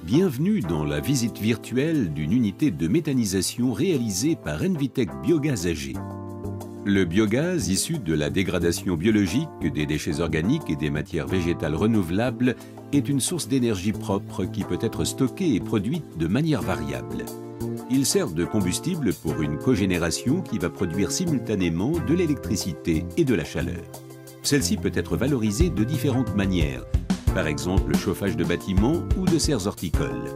Bienvenue dans la visite virtuelle d'une unité de méthanisation réalisée par Envitech Biogaz AG. Le biogaz, issu de la dégradation biologique des déchets organiques et des matières végétales renouvelables, est une source d'énergie propre qui peut être stockée et produite de manière variable. Il sert de combustible pour une cogénération qui va produire simultanément de l'électricité et de la chaleur. Celle-ci peut être valorisée de différentes manières, par exemple le chauffage de bâtiments ou de serres horticoles.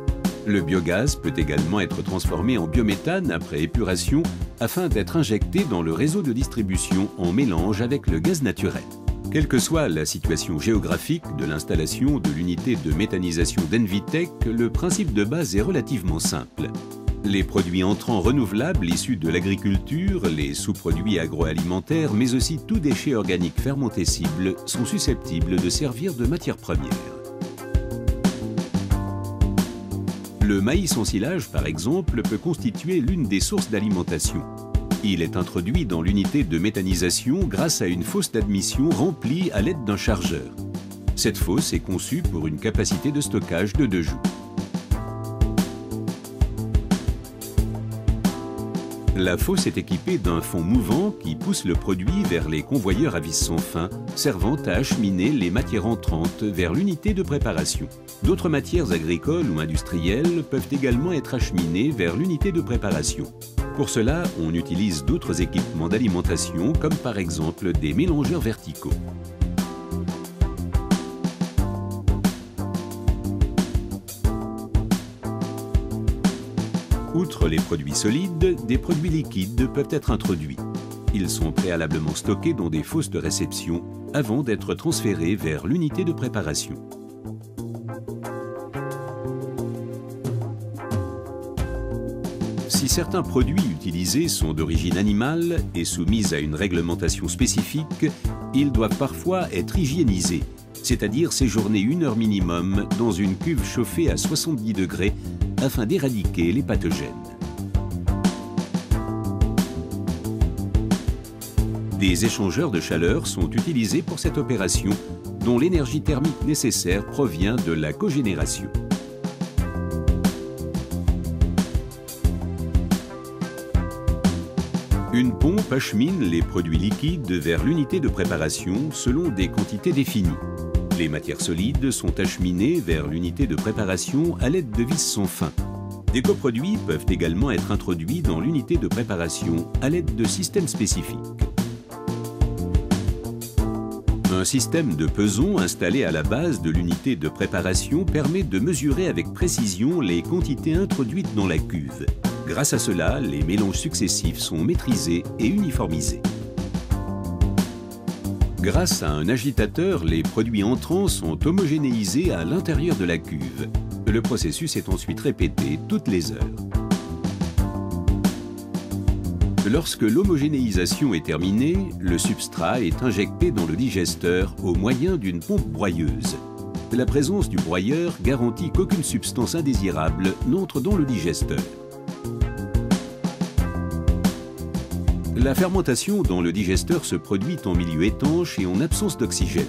Le biogaz peut également être transformé en biométhane après épuration afin d'être injecté dans le réseau de distribution en mélange avec le gaz naturel. Quelle que soit la situation géographique de l'installation de l'unité de méthanisation d'Envitech, le principe de base est relativement simple. Les produits entrants renouvelables issus de l'agriculture, les sous-produits agroalimentaires, mais aussi tout déchet organique fermentescible sont susceptibles de servir de matière première. Le maïs en silage, par exemple, peut constituer l'une des sources d'alimentation. Il est introduit dans l'unité de méthanisation grâce à une fosse d'admission remplie à l'aide d'un chargeur. Cette fosse est conçue pour une capacité de stockage de 2 jours. La fosse est équipée d'un fond mouvant qui pousse le produit vers les convoyeurs à vis sans fin, servant à acheminer les matières entrantes vers l'unité de préparation. D'autres matières agricoles ou industrielles peuvent également être acheminées vers l'unité de préparation. Pour cela, on utilise d'autres équipements d'alimentation, comme par exemple des mélangeurs verticaux. Outre les produits solides, des produits liquides peuvent être introduits. Ils sont préalablement stockés dans des fosses de réception avant d'être transférés vers l'unité de préparation. Si certains produits utilisés sont d'origine animale et soumis à une réglementation spécifique, ils doivent parfois être hygiénisés, c'est-à-dire séjourner 1 heure minimum dans une cuve chauffée à 70 degrés afin d'éradiquer les pathogènes. Des échangeurs de chaleur sont utilisés pour cette opération, dont l'énergie thermique nécessaire provient de la cogénération. Une pompe achemine les produits liquides vers l'unité de préparation selon des quantités définies. Les matières solides sont acheminées vers l'unité de préparation à l'aide de vis sans fin. Des coproduits peuvent également être introduits dans l'unité de préparation à l'aide de systèmes spécifiques. Un système de pesons installé à la base de l'unité de préparation permet de mesurer avec précision les quantités introduites dans la cuve. Grâce à cela, les mélanges successifs sont maîtrisés et uniformisés. Grâce à un agitateur, les produits entrants sont homogénéisés à l'intérieur de la cuve. Le processus est ensuite répété toutes les heures. Lorsque l'homogénéisation est terminée, le substrat est injecté dans le digesteur au moyen d'une pompe broyeuse. La présence du broyeur garantit qu'aucune substance indésirable n'entre dans le digesteur. La fermentation dans le digesteur se produit en milieu étanche et en absence d'oxygène.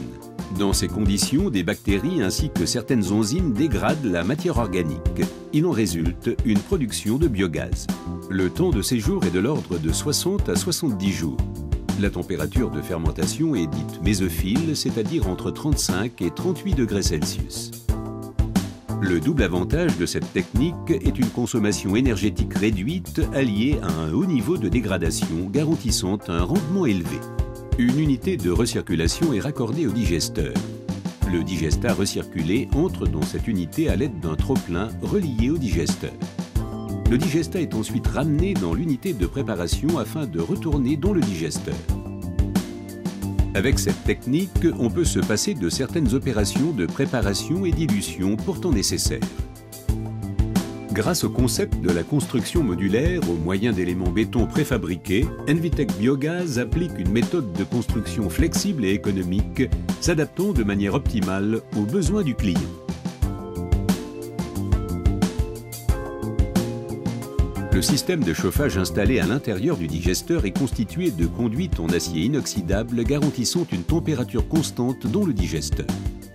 Dans ces conditions, des bactéries ainsi que certaines enzymes dégradent la matière organique. Il en résulte une production de biogaz. Le temps de séjour est de l'ordre de 60 à 70 jours. La température de fermentation est dite mésophile, c'est-à-dire entre 35 et 38 degrés Celsius. Le double avantage de cette technique est une consommation énergétique réduite alliée à un haut niveau de dégradation garantissant un rendement élevé. Une unité de recirculation est raccordée au digesteur. Le digestat recirculé entre dans cette unité à l'aide d'un trop-plein relié au digesteur. Le digestat est ensuite ramené dans l'unité de préparation afin de retourner dans le digesteur. Avec cette technique, on peut se passer de certaines opérations de préparation et dilution pourtant nécessaires. Grâce au concept de la construction modulaire au moyen d'éléments béton préfabriqués, Envitech Biogaz applique une méthode de construction flexible et économique, s'adaptant de manière optimale aux besoins du client. Le système de chauffage installé à l'intérieur du digesteur est constitué de conduites en acier inoxydable garantissant une température constante dans le digesteur.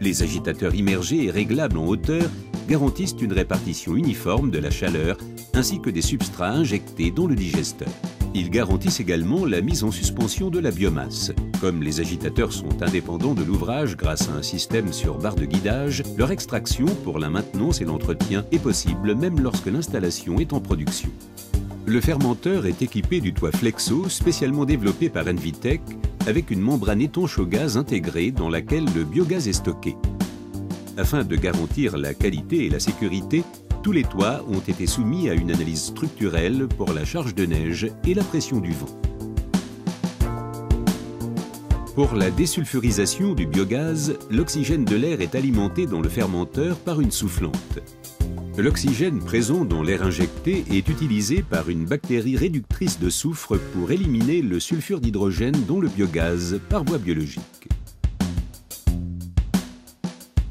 Les agitateurs immergés et réglables en hauteur garantissent une répartition uniforme de la chaleur ainsi que des substrats injectés dans le digesteur. Ils garantissent également la mise en suspension de la biomasse. Comme les agitateurs sont indépendants de l'ouvrage grâce à un système sur barre de guidage, leur extraction pour la maintenance et l'entretien est possible même lorsque l'installation est en production. Le fermenteur est équipé du toit Flexo spécialement développé par Envitech avec une membrane étanche au gaz intégrée dans laquelle le biogaz est stocké. Afin de garantir la qualité et la sécurité, tous les toits ont été soumis à une analyse structurelle pour la charge de neige et la pression du vent. Pour la désulfurisation du biogaz, l'oxygène de l'air est alimenté dans le fermenteur par une soufflante. L'oxygène présent dans l'air injecté est utilisé par une bactérie réductrice de soufre pour éliminer le sulfure d'hydrogène dans le biogaz par voie biologique.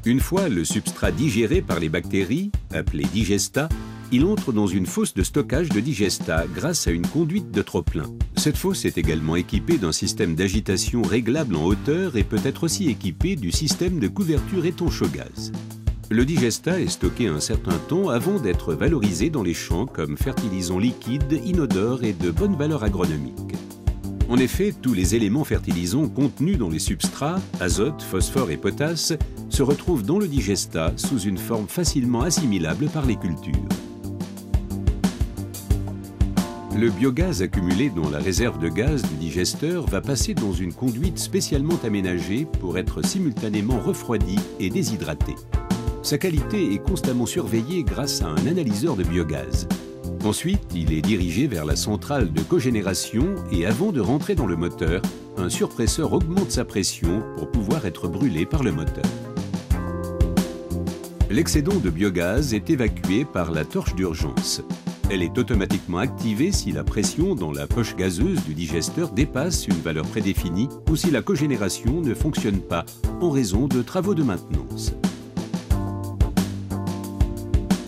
Une fois le substrat digéré par les bactéries, appelé digestat, il entre dans une fosse de stockage de digestat grâce à une conduite de trop-plein. Cette fosse est également équipée d'un système d'agitation réglable en hauteur et peut être aussi équipée du système de couverture étanche au gaz. Le digestat est stocké un certain temps avant d'être valorisé dans les champs comme fertilisant liquide, inodore et de bonne valeur agronomique. En effet, tous les éléments fertilisants contenus dans les substrats, azote, phosphore et potasse, se retrouvent dans le digestat sous une forme facilement assimilable par les cultures. Le biogaz accumulé dans la réserve de gaz du digesteur va passer dans une conduite spécialement aménagée pour être simultanément refroidi et déshydraté. Sa qualité est constamment surveillée grâce à un analyseur de biogaz. Ensuite, il est dirigé vers la centrale de cogénération et avant de rentrer dans le moteur, un surpresseur augmente sa pression pour pouvoir être brûlé par le moteur. L'excédent de biogaz est évacué par la torche d'urgence. Elle est automatiquement activée si la pression dans la poche gazeuse du digesteur dépasse une valeur prédéfinie ou si la cogénération ne fonctionne pas en raison de travaux de maintenance.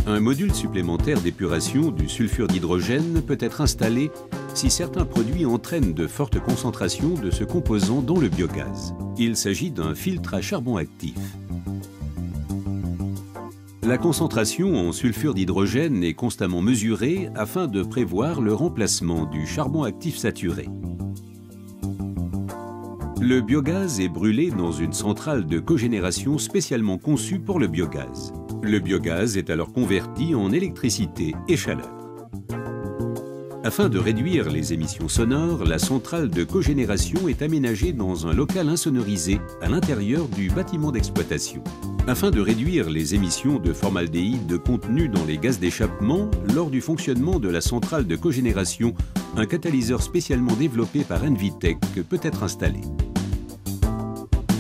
Un module supplémentaire d'épuration du sulfure d'hydrogène peut être installé si certains produits entraînent de fortes concentrations de ce composant dans le biogaz. Il s'agit d'un filtre à charbon actif. La concentration en sulfure d'hydrogène est constamment mesurée afin de prévoir le remplacement du charbon actif saturé. Le biogaz est brûlé dans une centrale de cogénération spécialement conçue pour le biogaz. Le biogaz est alors converti en électricité et chaleur. Afin de réduire les émissions sonores, la centrale de cogénération est aménagée dans un local insonorisé à l'intérieur du bâtiment d'exploitation. Afin de réduire les émissions de formaldéhyde contenues dans les gaz d'échappement, lors du fonctionnement de la centrale de cogénération, un catalyseur spécialement développé par Envitech peut être installé.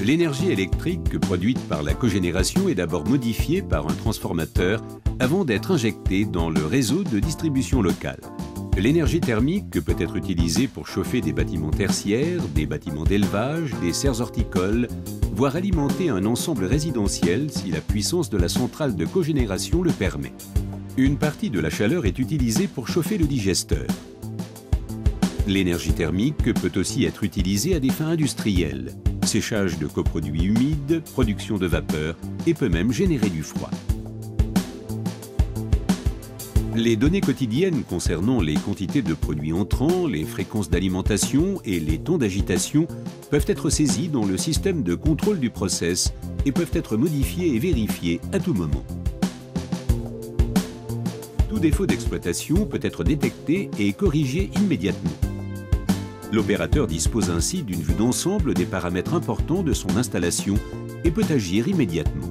L'énergie électrique produite par la cogénération est d'abord modifiée par un transformateur avant d'être injectée dans le réseau de distribution locale. L'énergie thermique peut être utilisée pour chauffer des bâtiments tertiaires, des bâtiments d'élevage, des serres horticoles, voire alimenter un ensemble résidentiel si la puissance de la centrale de cogénération le permet. Une partie de la chaleur est utilisée pour chauffer le digesteur. L'énergie thermique peut aussi être utilisée à des fins industrielles, séchage de coproduits humides, production de vapeur et peut même générer du froid. Les données quotidiennes concernant les quantités de produits entrants, les fréquences d'alimentation et les temps d'agitation peuvent être saisies dans le système de contrôle du process et peuvent être modifiées et vérifiées à tout moment. Tout défaut d'exploitation peut être détecté et corrigé immédiatement. L'opérateur dispose ainsi d'une vue d'ensemble des paramètres importants de son installation et peut agir immédiatement.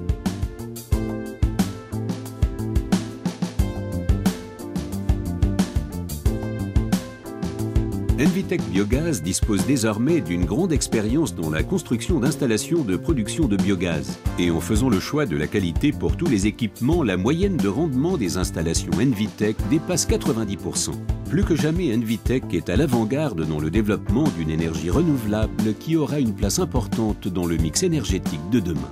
Envitech Biogaz dispose désormais d'une grande expérience dans la construction d'installations de production de biogaz. Et en faisant le choix de la qualité pour tous les équipements, la moyenne de rendement des installations Envitech dépasse 90%. Plus que jamais, Envitech est à l'avant-garde dans le développement d'une énergie renouvelable qui aura une place importante dans le mix énergétique de demain.